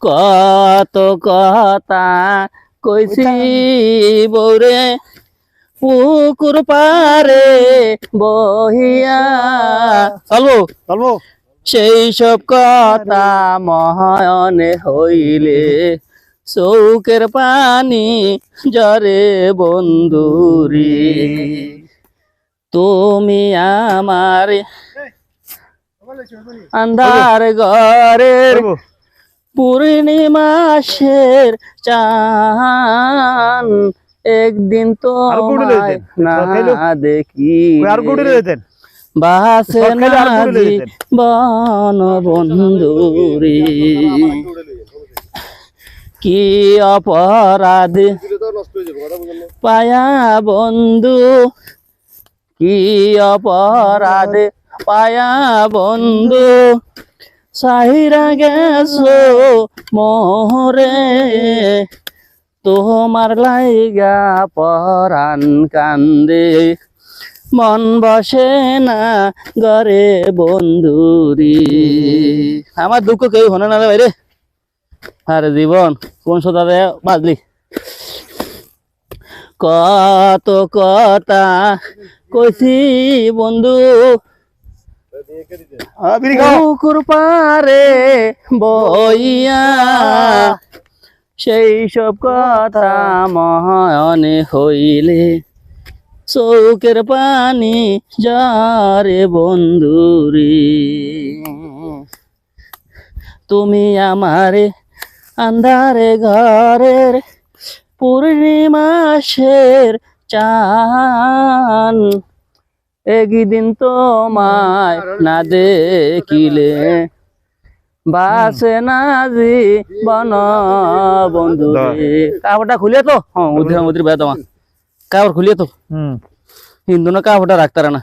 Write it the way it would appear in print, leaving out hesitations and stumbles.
কত কথা কইছি বৌরে পুকুর পারে বহিয়া চলবো চলবো সেই সব কথা মহায়নে হইলে চৌকের পানি জরে বন্ধুরি তুমি আমার আন্ধার ঘরের পূর্ণিমাসের চান একদিন তো না দেখি বাসে না বন বন্ধুরি কি অপরাধ পায়া বন্ধু কি অপরাধ পায়া বন্ধু সাহিরা গেছো মোহরে তোমার লাইগা পরাণ কান্দে মন বসে না ঘরে বন্ধুরি আমার দুঃখ কেউ হনে না ভাই রে আরে জীবন কোন সোদা বাজলি কত কথা কইছি বন্ধু পুকুর পারে বইয়া সেই সব কথা মহায়নে হইলে চৌকের পানি যারে বন্ধুরি তুমি আমারে আন্ধারে ঘরের পূর্ণিমাসের চান একদিন তোমায় না দেখিলে বাসে না জীবন বন্ধু কাপড়টা খুলিয়ে তো হ্যাঁ উদ্ধার মন্ত্রী ভাই তোমার কাপড় খুলিয়ে তো হিন্দু না কাপড়টা রাখতারা না